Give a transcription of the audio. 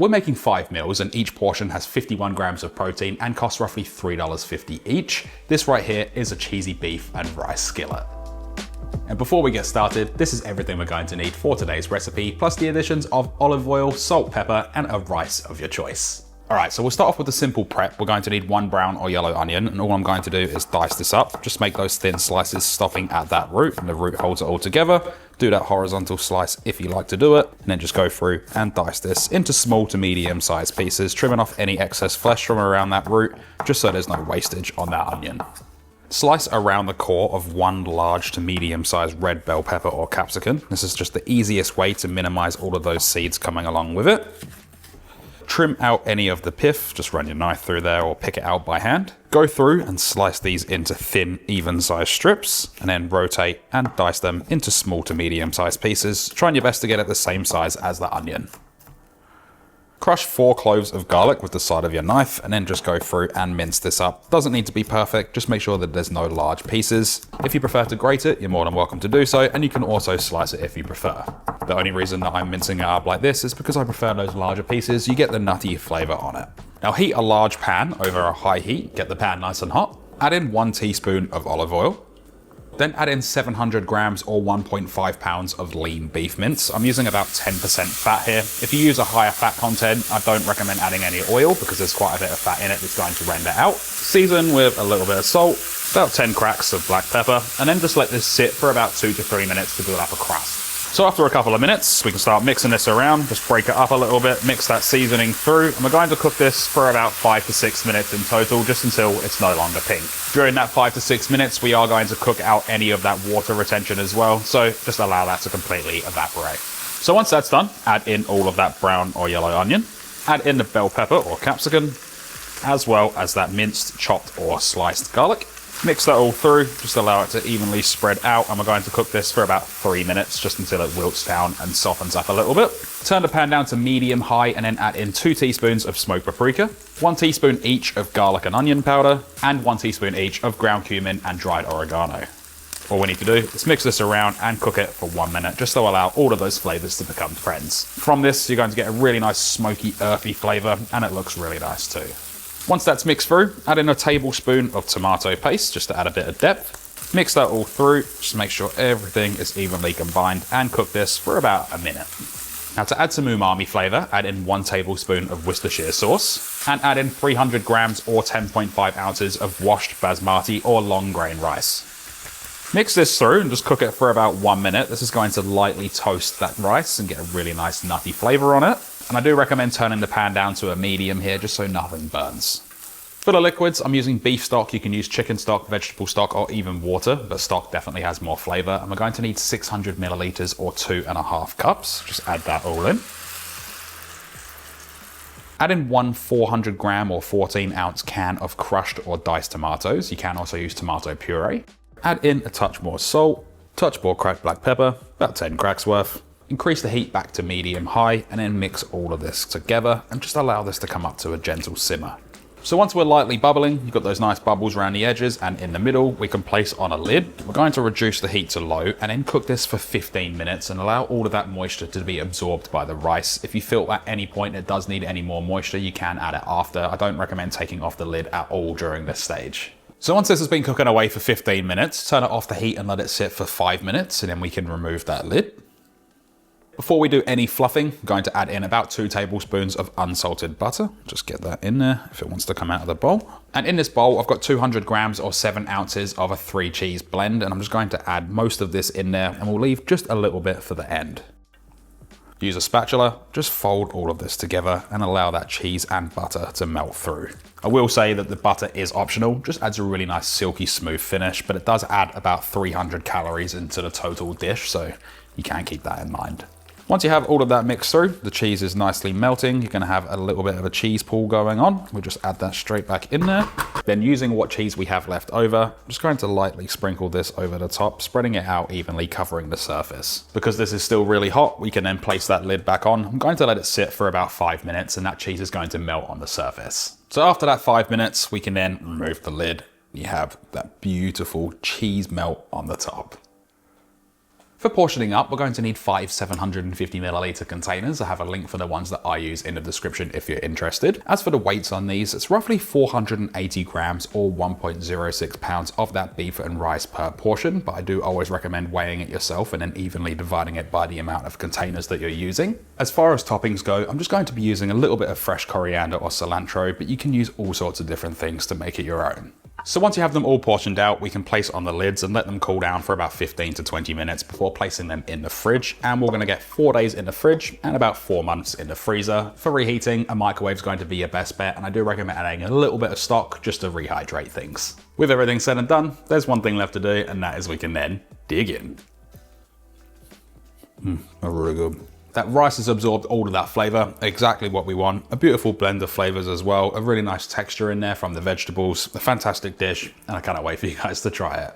We're making 5 meals and each portion has 51 grams of protein and costs roughly $3.50 each. This right here is a cheesy beef and rice skillet. And before we get started, this is everything we're going to need for today's recipe, plus the additions of olive oil, salt, pepper, and a rice of your choice. All right, so we'll start off with a simple prep. We're going to need 1 brown or yellow onion, and all I'm going to do is dice this up. Just make those thin slices, stopping at that root, and the root holds it all together. Do that horizontal slice if you like to do it, and then just go through and dice this into small to medium sized pieces, trimming off any excess flesh from around that root, just so there's no wastage on that onion. Slice around the core of 1 large to medium sized red bell pepper or capsicum. This is just the easiest way to minimize all of those seeds coming along with it. Trim out any of the pith, just run your knife through there or pick it out by hand. Go through and slice these into thin, even sized strips, and then rotate and dice them into small to medium sized pieces, trying your best to get it the same size as the onion. Crush 4 cloves of garlic with the side of your knife and then just go through and mince this up. Doesn't need to be perfect, just make sure that there's no large pieces. If you prefer to grate it, you're more than welcome to do so, and you can also slice it if you prefer. The only reason that I'm mincing it up like this is because I prefer those larger pieces. You get the nutty flavor on it. Now heat a large pan over a high heat, get the pan nice and hot. Add in 1 teaspoon of olive oil. Then add in 700 grams or 1.5 pounds of lean beef mince. I'm using about 10% fat here. If you use a higher fat content, I don't recommend adding any oil because there's quite a bit of fat in it that's going to render out. Season with a little bit of salt, about 10 cracks of black pepper, and then just let this sit for about 2 to 3 minutes to build up a crust. So after a couple of minutes, we can start mixing this around, just break it up a little bit, mix that seasoning through, and we're going to cook this for about 5 to 6 minutes in total, just until it's no longer pink. During that 5 to 6 minutes, we are going to cook out any of that water retention as well, so just allow that to completely evaporate. So once that's done, add in all of that brown or yellow onion, add in the bell pepper or capsicum, as well as that minced, chopped or sliced garlic. Mix that all through, just allow it to evenly spread out, and we're going to cook this for about 3 minutes, just until it wilts down and softens up a little bit. Turn the pan down to medium high and then add in 2 teaspoons of smoked paprika, 1 teaspoon each of garlic and onion powder, and 1 teaspoon each of ground cumin and dried oregano. All we need to do is mix this around and cook it for 1 minute, just to allow all of those flavors to become friends. From this, you're going to get a really nice smoky, earthy flavor, and it looks really nice too. Once that's mixed through, add in a tablespoon of tomato paste just to add a bit of depth. Mix that all through, just make sure everything is evenly combined, and cook this for about a minute. Now to add some umami flavor, add in 1 tablespoon of Worcestershire sauce, and add in 300 grams or 10.5 ounces of washed basmati or long grain rice. Mix this through and just cook it for about 1 minute. This is going to lightly toast that rice and get a really nice nutty flavor on it. And I do recommend turning the pan down to a medium here, just so nothing burns. For the liquids, I'm using beef stock. You can use chicken stock, vegetable stock, or even water, but stock definitely has more flavor. And we're going to need 600 milliliters or 2.5 cups. Just add that all in. Add in 1 400 gram or 14 ounce can of crushed or diced tomatoes. You can also use tomato puree. Add in a touch more salt, touch more cracked black pepper, about 10 cracks worth. Increase the heat back to medium high and then mix all of this together and just allow this to come up to a gentle simmer. So once we're lightly bubbling, you've got those nice bubbles around the edges, and in the middle we can place on a lid. We're going to reduce the heat to low and then cook this for 15 minutes and allow all of that moisture to be absorbed by the rice. If you feel at any point it does need any more moisture, you can add it after. I don't recommend taking off the lid at all during this stage. So once this has been cooking away for 15 minutes, turn it off the heat and let it sit for 5 minutes, and then we can remove that lid. Before we do any fluffing, I'm going to add in about 2 tablespoons of unsalted butter. Just get that in there if it wants to come out of the bowl. And in this bowl, I've got 200 grams or 7 ounces of a 3 cheese blend, and I'm just going to add most of this in there, and we'll leave just a little bit for the end. Use a spatula, just fold all of this together and allow that cheese and butter to melt through. I will say that the butter is optional, just adds a really nice silky smooth finish, but it does add about 300 calories into the total dish, so you can keep that in mind. Once you have all of that mixed through, the cheese is nicely melting, you're going to have a little bit of a cheese pool going on. We'll just add that straight back in there. Then using what cheese we have left over, I'm just going to lightly sprinkle this over the top, spreading it out evenly, covering the surface. Because this is still really hot, we can then place that lid back on. I'm going to let it sit for about 5 minutes, and that cheese is going to melt on the surface. So after that 5 minutes, we can then remove the lid. You have that beautiful cheese melt on the top. For portioning up, we're going to need 5 750 milliliter containers. I have a link for the ones that I use in the description if you're interested. As for the weights on these, it's roughly 480 grams or 1.06 pounds of that beef and rice per portion, but I do always recommend weighing it yourself and then evenly dividing it by the amount of containers that you're using. As far as toppings go, I'm just going to be using a little bit of fresh coriander or cilantro, but you can use all sorts of different things to make it your own. So once you have them all portioned out, we can place on the lids and let them cool down for about 15 to 20 minutes before placing them in the fridge. And we're gonna get 4 days in the fridge and about 4 months in the freezer. For reheating, a microwave is going to be your best bet, and I do recommend adding a little bit of stock just to rehydrate things. With everything said and done, there's one thing left to do, and that is we can then dig in. Really good. That rice has absorbed all of that flavor, exactly what we want. A beautiful blend of flavors as well, a really nice texture in there from the vegetables, a fantastic dish, and I cannot wait for you guys to try it.